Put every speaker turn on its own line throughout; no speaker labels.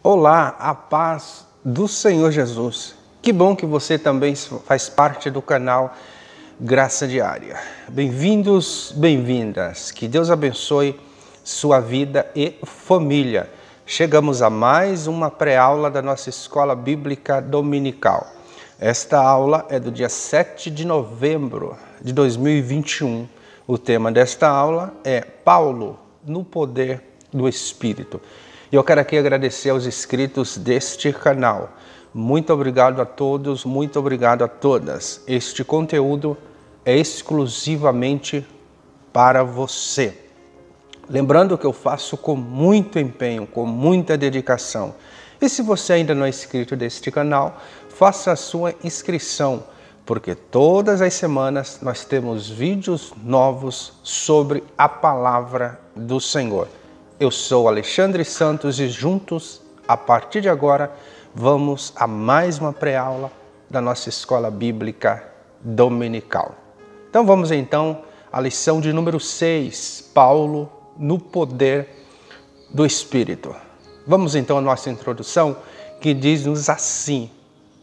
Olá, a paz do Senhor Jesus. Que bom que você também faz parte do canal Graça Diária. Bem-vindos, bem-vindas. Que Deus abençoe sua vida e família. Chegamos a mais uma pré-aula da nossa Escola Bíblica Dominical. Esta aula é do dia 7 de novembro de 2021. O tema desta aula é Paulo no poder do Espírito. E eu quero aqui agradecer aos inscritos deste canal. Muito obrigado a todos, muito obrigado a todas. Este conteúdo é exclusivamente para você. Lembrando que eu faço com muito empenho, com muita dedicação. E se você ainda não é inscrito deste canal, faça a sua inscrição, porque todas as semanas nós temos vídeos novos sobre a palavra do Senhor. Eu sou Alexandre Santos e juntos, a partir de agora, vamos a mais uma pré-aula da nossa Escola Bíblica Dominical. Então vamos então à lição de número 6, Paulo no poder do Espírito. Vamos então à nossa introdução, que diz-nos assim: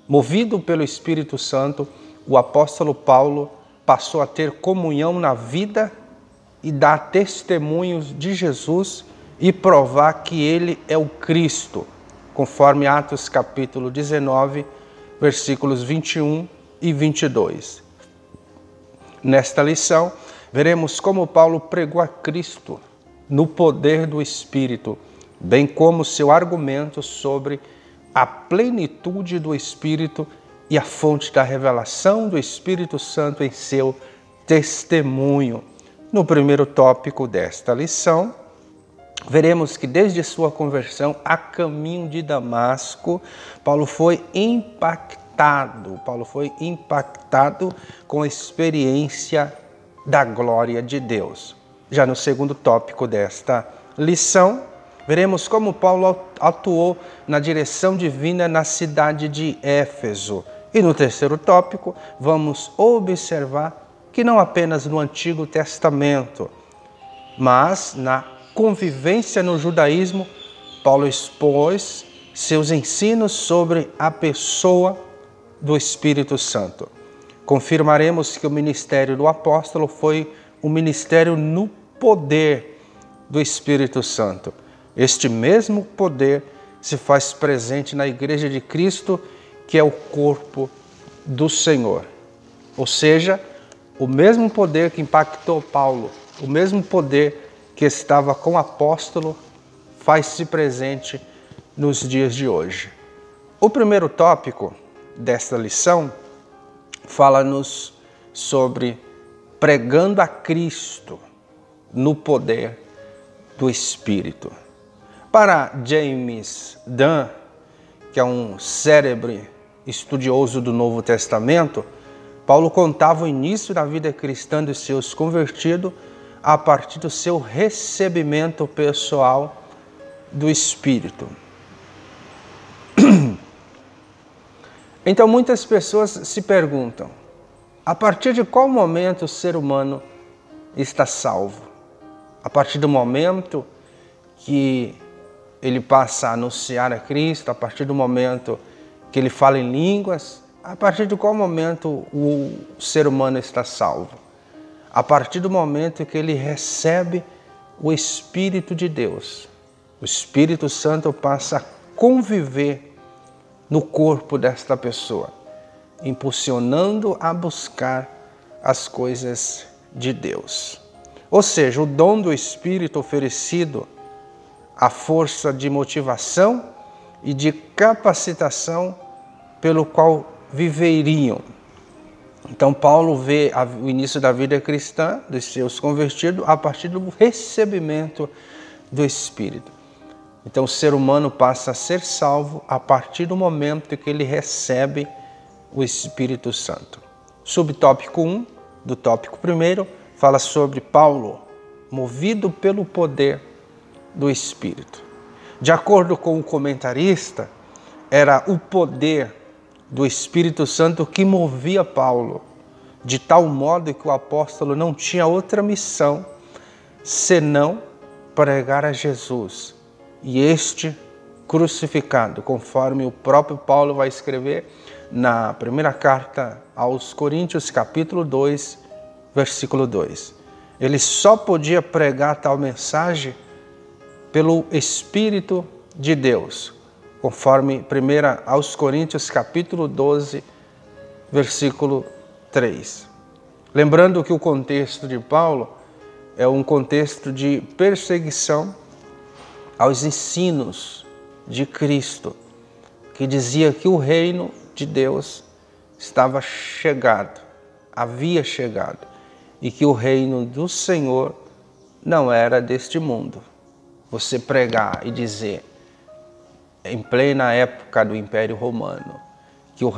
movido pelo Espírito Santo, o apóstolo Paulo passou a ter comunhão na vida e dar testemunhos de Jesus e provar que ele é o Cristo, conforme Atos capítulo 19, versículos 21 e 22. Nesta lição, veremos como Paulo pregou a Cristo no poder do Espírito, bem como seu argumento sobre a plenitude do Espírito e a fonte da revelação do Espírito Santo em seu testemunho. No primeiro tópico desta lição, veremos que desde sua conversão a caminho de Damasco, Paulo foi impactado com a experiência da glória de Deus. Já no segundo tópico desta lição, veremos como Paulo atuou na direção divina na cidade de Éfeso. E no terceiro tópico, vamos observar que não apenas no Antigo Testamento, mas na convivência no judaísmo, Paulo expôs seus ensinos sobre a pessoa do Espírito Santo. Confirmaremos que o ministério do apóstolo foi um ministério no poder do Espírito Santo. Este mesmo poder se faz presente na Igreja de Cristo, que é o corpo do Senhor. Ou seja, o mesmo poder que impactou Paulo, o mesmo poder que estava com o apóstolo, faz-se presente nos dias de hoje. O primeiro tópico desta lição fala-nos sobre pregando a Cristo no poder do Espírito. Para James Dunn, que é um célebre estudioso do Novo Testamento, Paulo contava o início da vida cristã dos seus convertidos a partir do seu recebimento pessoal do Espírito. Então muitas pessoas se perguntam, a partir de qual momento o ser humano está salvo? A partir do momento que ele passa a anunciar a Cristo, a partir do momento que ele fala em línguas, a partir de qual momento o ser humano está salvo? A partir do momento que ele recebe o Espírito de Deus. O Espírito Santo passa a conviver no corpo desta pessoa, impulsionando a buscar as coisas de Deus. Ou seja, o dom do Espírito oferecido, a força de motivação e de capacitação pelo qual viveriam. Então Paulo vê o início da vida cristã dos seus convertidos a partir do recebimento do Espírito. Então o ser humano passa a ser salvo a partir do momento que ele recebe o Espírito Santo. Subtópico 1 do tópico 1 fala sobre Paulo, movido pelo poder do Espírito. De acordo com o comentarista, era o poder do Espírito Santo que movia Paulo, de tal modo que o apóstolo não tinha outra missão senão pregar a Jesus. E este crucificado, conforme o próprio Paulo vai escrever na primeira carta aos Coríntios, capítulo 2, versículo 2. Ele só podia pregar tal mensagem pelo Espírito de Deus, conforme 1 aos Coríntios, capítulo 12, versículo 3. Lembrando que o contexto de Paulo é um contexto de perseguição aos ensinos de Cristo, que dizia que o reino de Deus estava chegado, havia chegado, e que o reino do Senhor não era deste mundo. Você pregar e dizer, em plena época do Império Romano, que o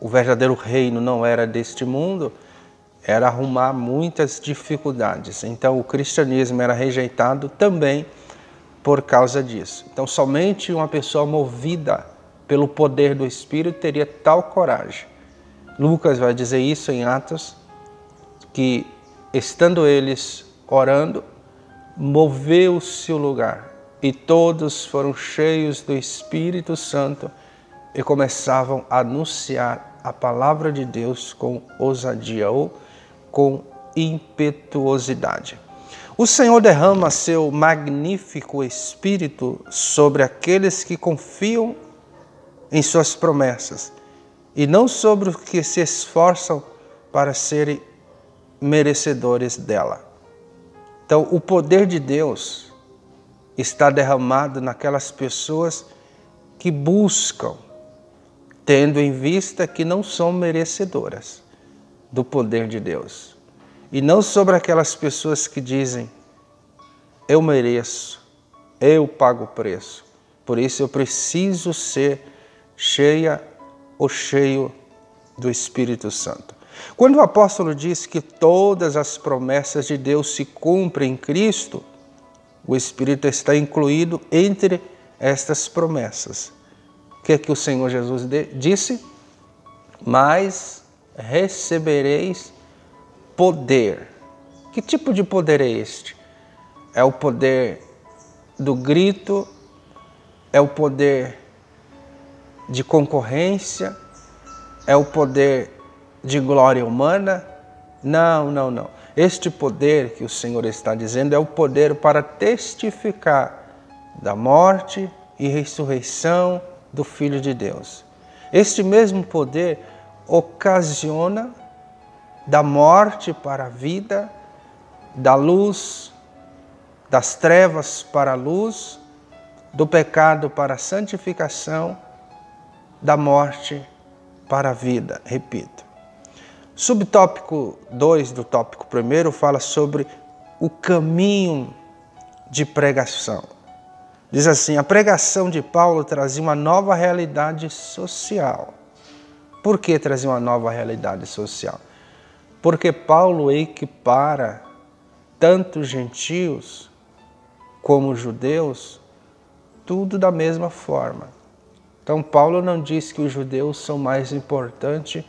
verdadeiro reino não era deste mundo, era arrumar muitas dificuldades. Então o cristianismo era rejeitado também por causa disso. Então somente uma pessoa movida pelo poder do Espírito teria tal coragem. Lucas vai dizer isso em Atos, que estando eles orando, moveu-se o lugar e todos foram cheios do Espírito Santo e começavam a anunciar a palavra de Deus com ousadia ou com impetuosidade. O Senhor derrama seu magnífico Espírito sobre aqueles que confiam em suas promessas e não sobre os que se esforçam para serem merecedores dela. Então, o poder de Deus está derramado naquelas pessoas que buscam, tendo em vista que não são merecedoras do poder de Deus. E não sobre aquelas pessoas que dizem, eu mereço, eu pago o preço, por isso eu preciso ser cheia ou cheio do Espírito Santo. Quando o apóstolo diz que todas as promessas de Deus se cumprem em Cristo, o Espírito está incluído entre estas promessas. O que é que o Senhor Jesus disse? Mas recebereis poder. Que tipo de poder é este? É o poder do grito? É o poder de concorrência? É o poder de glória humana? Não, não, não. Este poder que o Senhor está dizendo é o poder para testificar da morte e ressurreição do Filho de Deus. Este mesmo poder ocasiona da morte para a vida, da luz, das trevas para a luz, do pecado para a santificação, da morte para a vida. Repito. Subtópico 2 do tópico 1 fala sobre o caminho de pregação. Diz assim, a pregação de Paulo trazia uma nova realidade social. Por que trazia uma nova realidade social? Porque Paulo equipara tanto gentios como judeus, tudo da mesma forma. Então Paulo não diz que os judeus são mais importantes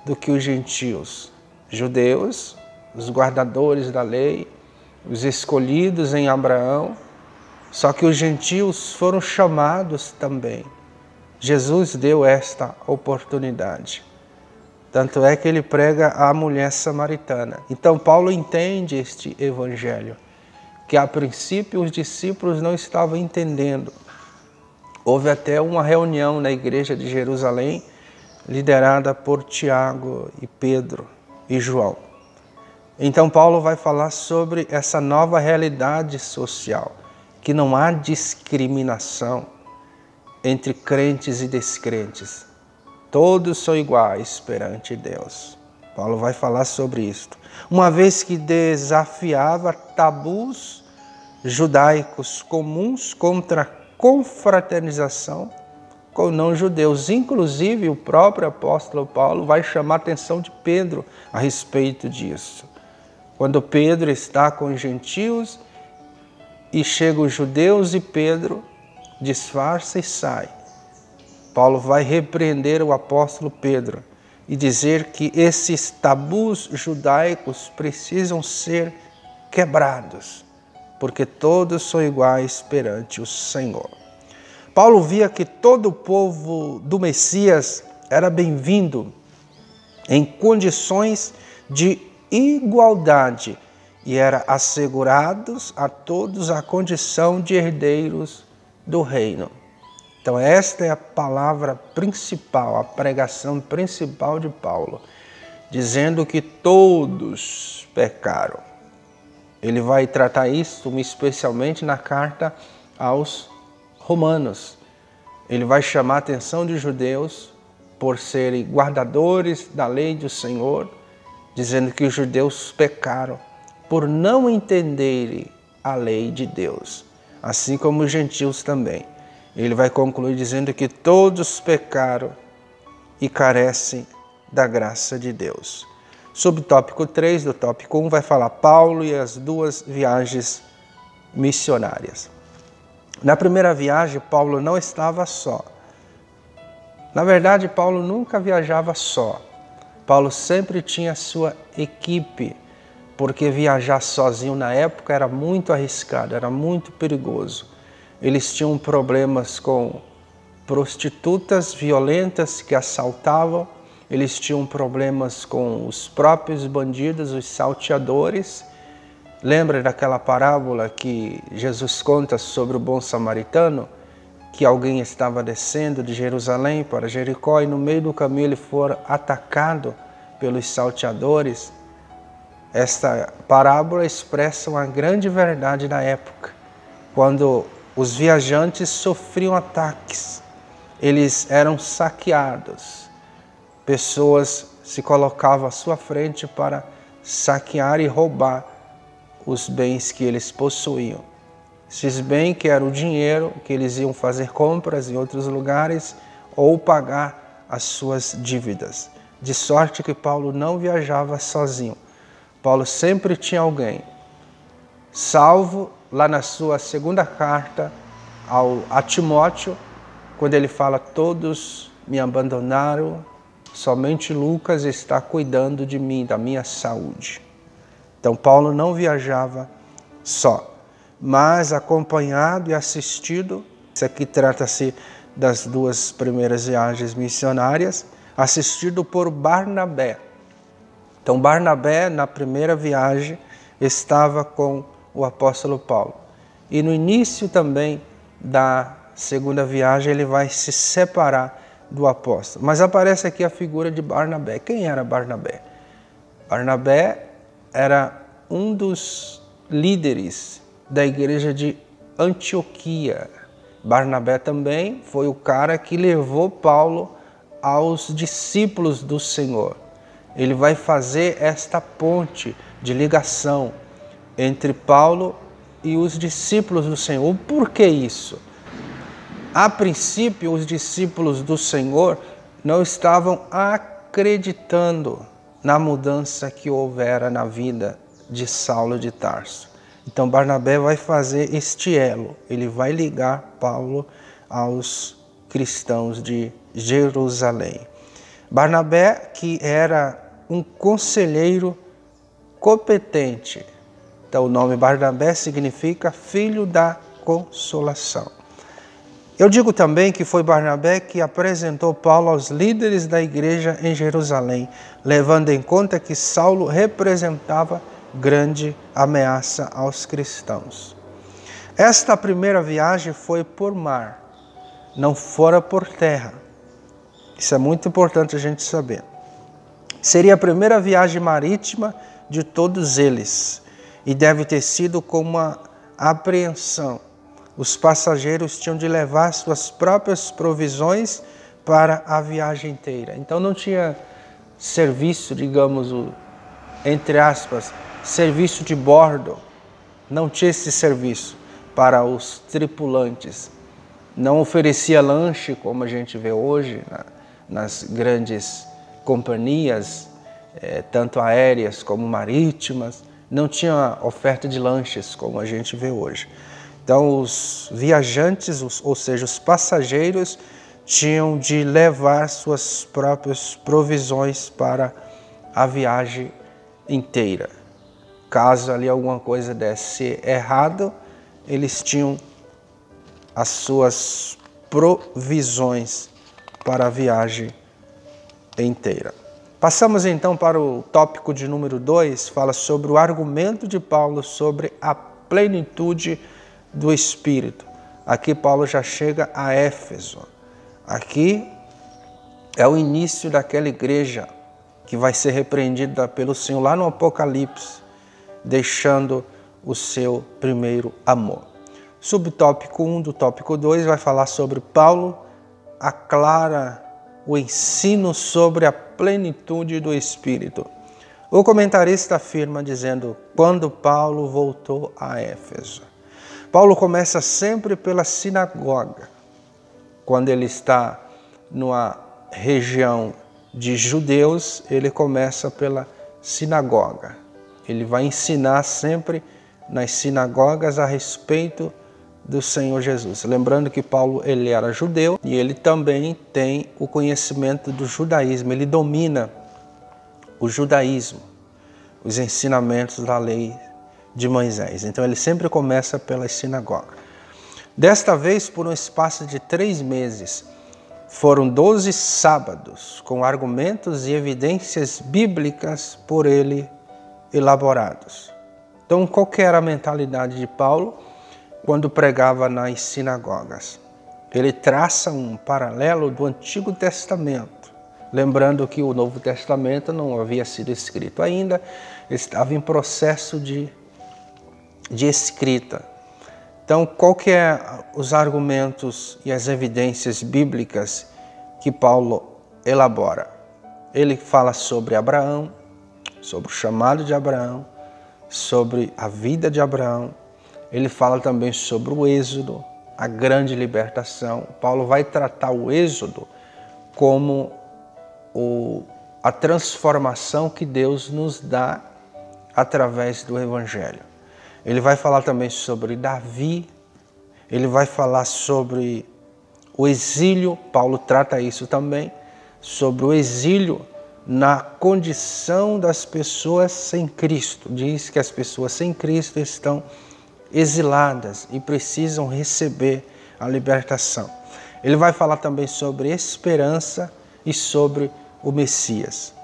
do que os gentios. Judeus, os guardadores da lei, os escolhidos em Abraão, só que os gentios foram chamados também. Jesus deu esta oportunidade. Tanto é que ele prega à mulher samaritana. Então Paulo entende este evangelho, que a princípio os discípulos não estavam entendendo. Houve até uma reunião na igreja de Jerusalém, liderada por Tiago e Pedro e João. Então Paulo vai falar sobre essa nova realidade social, que não há discriminação entre crentes e descrentes. Todos são iguais perante Deus. Paulo vai falar sobre isto. Uma vez que desafiava tabus judaicos comuns contra a confraternização com não-judeus. Inclusive, o próprio apóstolo Paulo vai chamar a atenção de Pedro a respeito disso. Quando Pedro está com os gentios e chegam os judeus e Pedro disfarça e sai. Paulo vai repreender o apóstolo Pedro e dizer que esses tabus judaicos precisam ser quebrados, porque todos são iguais perante o Senhor. Paulo via que todo o povo do Messias era bem-vindo em condições de igualdade e era assegurados a todos a condição de herdeiros do reino. Então esta é a palavra principal, a pregação principal de Paulo, dizendo que todos pecaram. Ele vai tratar isso especialmente na carta aos Romanos. Ele vai chamar a atenção de judeus por serem guardadores da lei do Senhor, dizendo que os judeus pecaram por não entenderem a lei de Deus, assim como os gentios também. Ele vai concluir dizendo que todos pecaram e carecem da graça de Deus. Sobre o tópico 3 do tópico 1 vai falar Paulo e as duas viagens missionárias. Na primeira viagem, Paulo não estava só. Na verdade, Paulo nunca viajava só. Paulo sempre tinha sua equipe, porque viajar sozinho na época era muito arriscado, era muito perigoso. Eles tinham problemas com prostitutas violentas que assaltavam, eles tinham problemas com os próprios bandidos, os salteadores. Lembra daquela parábola que Jesus conta sobre o bom samaritano? Que alguém estava descendo de Jerusalém para Jericó e no meio do caminho ele foi atacado pelos salteadores. Esta parábola expressa uma grande verdade da época, quando os viajantes sofriam ataques, eles eram saqueados, pessoas se colocavam à sua frente para saquear e roubar os bens que eles possuíam. Esses bens que eram o dinheiro que eles iam fazer compras em outros lugares ou pagar as suas dívidas. De sorte que Paulo não viajava sozinho. Paulo sempre tinha alguém, salvo lá na sua segunda carta a Timóteo, quando ele fala, todos me abandonaram, somente Lucas está cuidando de mim, da minha saúde. Então Paulo não viajava só, mas acompanhado e assistido. Isso aqui trata-se das duas primeiras viagens missionárias, assistido por Barnabé. Então Barnabé, na primeira viagem, estava com o apóstolo Paulo. E no início também da segunda viagem ele vai se separar do apóstolo. Mas aparece aqui a figura de Barnabé. Quem era Barnabé? Barnabé era um dos líderes da igreja de Antioquia. Barnabé também foi o cara que levou Paulo aos discípulos do Senhor. Ele vai fazer esta ponte de ligação entre Paulo e os discípulos do Senhor. Por que isso? A princípio, os discípulos do Senhor não estavam acreditando na mudança que houvera na vida de Saulo de Tarso. Então Barnabé vai fazer este elo, ele vai ligar Paulo aos cristãos de Jerusalém. Barnabé, que era um conselheiro competente. Então o nome Barnabé significa filho da consolação. Eu digo também que foi Barnabé que apresentou Paulo aos líderes da igreja em Jerusalém, levando em conta que Saulo representava grande ameaça aos cristãos. Esta primeira viagem foi por mar, não fora por terra. Isso é muito importante a gente saber. Seria a primeira viagem marítima de todos eles e deve ter sido com uma apreensão. Os passageiros tinham de levar suas próprias provisões para a viagem inteira. Então não tinha serviço, digamos, entre aspas, serviço de bordo. Não tinha esse serviço para os tripulantes. Não oferecia lanche, como a gente vê hoje nas grandes companhias, tanto aéreas como marítimas. Não tinha oferta de lanches, como a gente vê hoje. Então, os viajantes, ou seja, os passageiros, tinham de levar suas próprias provisões para a viagem inteira. Caso ali alguma coisa desse errado, eles tinham as suas provisões para a viagem inteira. Passamos então para o tópico de número 2, fala sobre o argumento de Paulo sobre a plenitude do Espírito. Aqui Paulo já chega a Éfeso. Aqui é o início daquela igreja que vai ser repreendida pelo Senhor lá no Apocalipse, deixando o seu primeiro amor. Subtópico 1 do tópico 2 vai falar sobre Paulo aclara o ensino sobre a plenitude do Espírito. O comentarista afirma dizendo, quando Paulo voltou a Éfeso. Paulo começa sempre pela sinagoga. Quando ele está numa região de judeus, ele começa pela sinagoga. Ele vai ensinar sempre nas sinagogas a respeito do Senhor Jesus. Lembrando que Paulo ele era judeu e ele também tem o conhecimento do judaísmo. Ele domina o judaísmo, os ensinamentos da lei de Moisés. Então ele sempre começa pela sinagoga. Desta vez, por um espaço de 3 meses, foram 12 sábados com argumentos e evidências bíblicas por ele elaborados. Então, qual que era a mentalidade de Paulo quando pregava nas sinagogas? Ele traça um paralelo do Antigo Testamento, lembrando que o Novo Testamento não havia sido escrito ainda, estava em processo de escrita. Então, qual que é os argumentos e as evidências bíblicas que Paulo elabora? Ele fala sobre Abraão, sobre o chamado de Abraão, sobre a vida de Abraão. Ele fala também sobre o Êxodo, a grande libertação. Paulo vai tratar o Êxodo como a transformação que Deus nos dá através do Evangelho. Ele vai falar também sobre Davi, ele vai falar sobre o exílio, Paulo trata isso também, sobre o exílio na condição das pessoas sem Cristo. Diz que as pessoas sem Cristo estão exiladas e precisam receber a libertação. Ele vai falar também sobre esperança e sobre o Messias.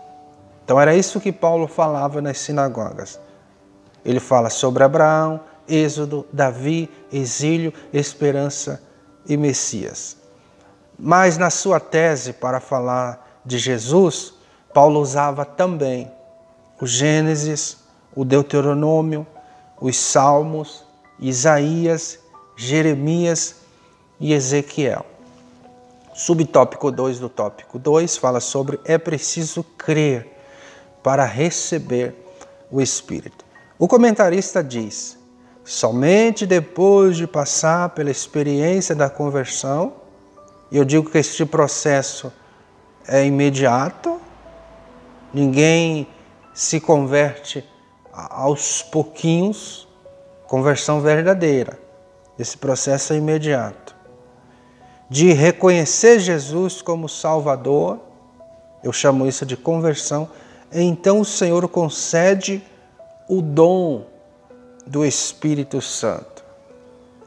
Então era isso que Paulo falava nas sinagogas. Ele fala sobre Abraão, Êxodo, Davi, exílio, esperança e Messias. Mas na sua tese para falar de Jesus, Paulo usava também o Gênesis, o Deuteronômio, os Salmos, Isaías, Jeremias e Ezequiel. Subtópico 2 do tópico 2 fala sobre é preciso crer para receber o Espírito. O comentarista diz, somente depois de passar pela experiência da conversão, e eu digo que este processo é imediato, ninguém se converte aos pouquinhos, conversão verdadeira. Esse processo é imediato. De reconhecer Jesus como Salvador, eu chamo isso de conversão, então o Senhor concede o dom do Espírito Santo,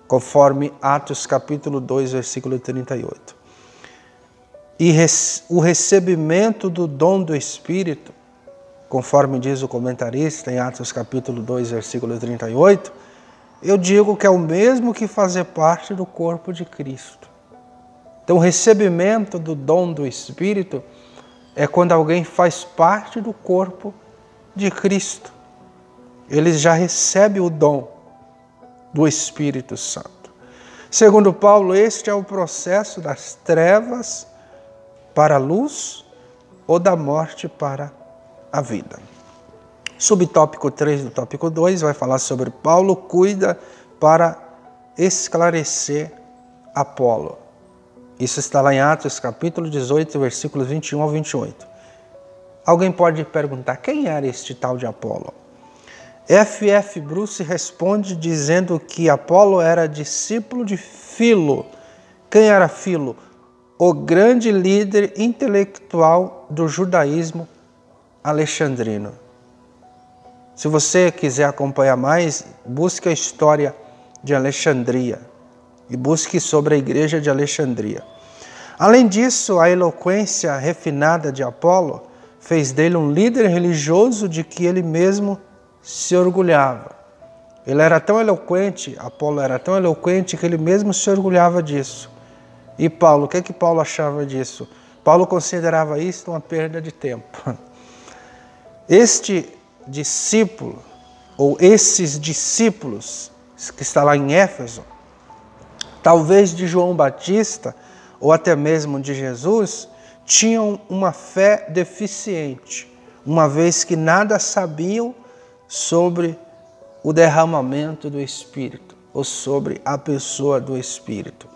conforme Atos capítulo 2, versículo 38. E o recebimento do dom do Espírito, conforme diz o comentarista em Atos capítulo 2, versículo 38, eu digo que é o mesmo que fazer parte do corpo de Cristo. Então, o recebimento do dom do Espírito é quando alguém faz parte do corpo de Cristo. Ele já recebe o dom do Espírito Santo. Segundo Paulo, este é o processo das trevas para a luz ou da morte para a vida. Subtópico 3 do tópico 2 vai falar sobre Paulo cuida para esclarecer Apolo. Isso está lá em Atos capítulo 18, versículos 21 ao 28. Alguém pode perguntar, quem era este tal de Apolo? F.F. Bruce responde dizendo que Apolo era discípulo de Filo. Quem era Filo? O grande líder intelectual do judaísmo alexandrino. Se você quiser acompanhar mais, busque a história de Alexandria. e busque sobre a igreja de Alexandria. Além disso, a eloquência refinada de Apolo fez dele um líder religioso de que ele mesmo se orgulhava. Ele era tão eloquente, Apolo era tão eloquente que ele mesmo se orgulhava disso. E Paulo, o que Paulo achava disso? Paulo considerava isso uma perda de tempo. Este discípulo, ou esses discípulos que está lá em Éfeso, talvez de João Batista, ou até mesmo de Jesus, tinham uma fé deficiente, uma vez que nada sabiam sobre o derramamento do Espírito, ou sobre a pessoa do Espírito.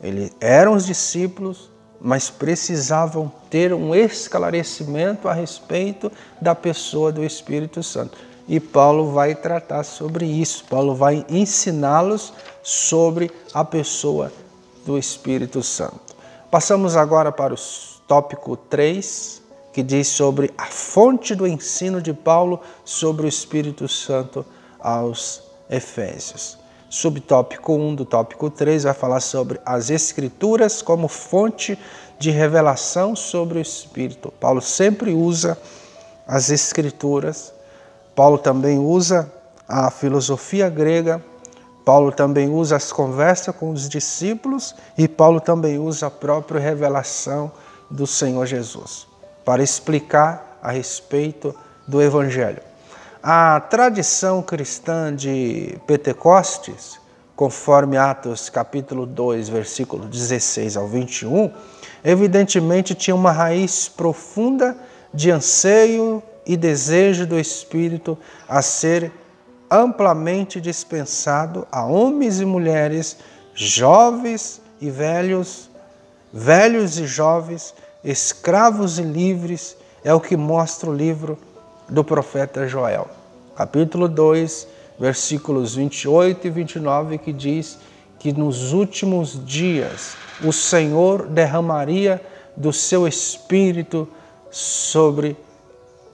Eles eram os discípulos, mas precisavam ter um esclarecimento a respeito da pessoa do Espírito Santo. E Paulo vai tratar sobre isso. Paulo vai ensiná-los sobre a pessoa do Espírito Santo. Passamos agora para o tópico 3, que diz sobre a fonte do ensino de Paulo sobre o Espírito Santo aos Efésios. Subtópico 1 do tópico 3 vai falar sobre as Escrituras como fonte de revelação sobre o Espírito. Paulo sempre usa as Escrituras. Paulo também usa a filosofia grega. Paulo também usa as conversas com os discípulos. E Paulo também usa a própria revelação do Senhor Jesus para explicar a respeito do Evangelho. A tradição cristã de Pentecostes, conforme Atos capítulo 2, versículo 16 ao 21, evidentemente tinha uma raiz profunda de anseio e desejo do Espírito a ser amplamente dispensado a homens e mulheres, jovens e velhos, velhos e jovens, escravos e livres, é o que mostra o livro do profeta Joel, capítulo 2, versículos 28 e 29, que diz que nos últimos dias o Senhor derramaria do seu Espírito sobre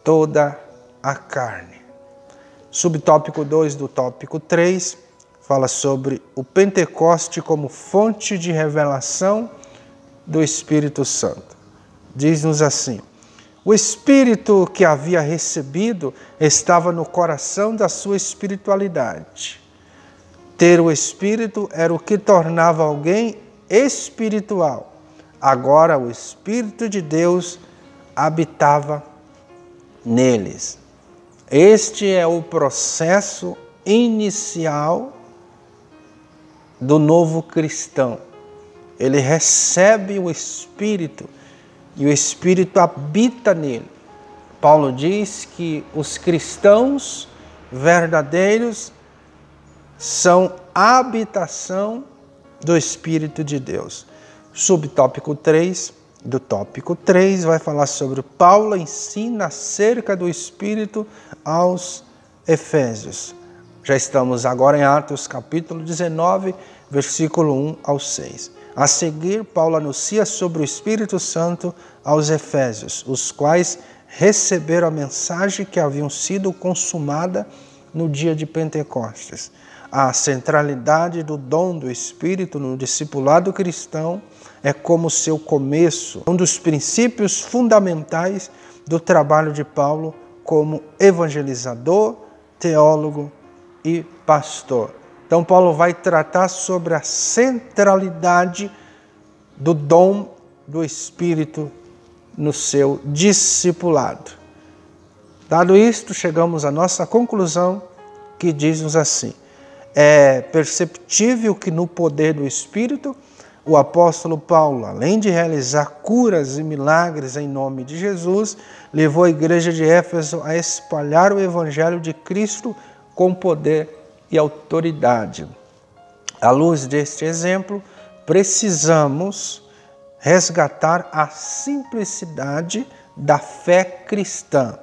toda a carne. Subtópico 2 do tópico 3 fala sobre o Pentecoste como fonte de revelação do Espírito Santo. Diz-nos assim: o Espírito que havia recebido estava no coração da sua espiritualidade. Ter o Espírito era o que tornava alguém espiritual. Agora o Espírito de Deus habitava neles. Este é o processo inicial do novo cristão. Ele recebe o Espírito e o Espírito habita nele. Paulo diz que os cristãos verdadeiros são a habitação do Espírito de Deus. Subtópico 3 do tópico 3 vai falar sobre Paulo ensina acerca do Espírito aos Efésios. Já estamos agora em Atos capítulo 19, versículo 1 ao 6. A seguir, Paulo anuncia sobre o Espírito Santo aos Efésios, os quais receberam a mensagem que haviam sido consumada no dia de Pentecostes. A centralidade do dom do Espírito no discipulado cristão é como seu começo, um dos princípios fundamentais do trabalho de Paulo como evangelizador, teólogo e pastor. Então, Paulo vai tratar sobre a centralidade do dom do Espírito no seu discipulado. Dado isto, chegamos à nossa conclusão, que diz-nos assim: é perceptível que no poder do Espírito, o apóstolo Paulo, além de realizar curas e milagres em nome de Jesus, levou a igreja de Éfeso a espalhar o evangelho de Cristo com poder e autoridade. À luz deste exemplo, precisamos resgatar a simplicidade da fé cristã,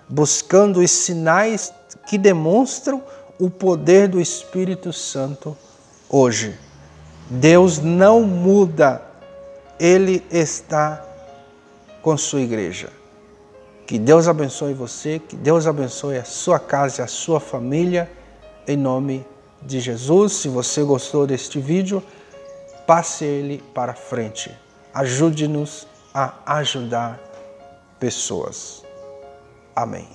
buscando os sinais que demonstram o poder do Espírito Santo hoje. Deus não muda, Ele está com sua igreja. Que Deus abençoe você, que Deus abençoe a sua casa e a sua família, em nome de Jesus. Se você gostou deste vídeo, passe ele para frente. Ajude-nos a ajudar pessoas. Amém.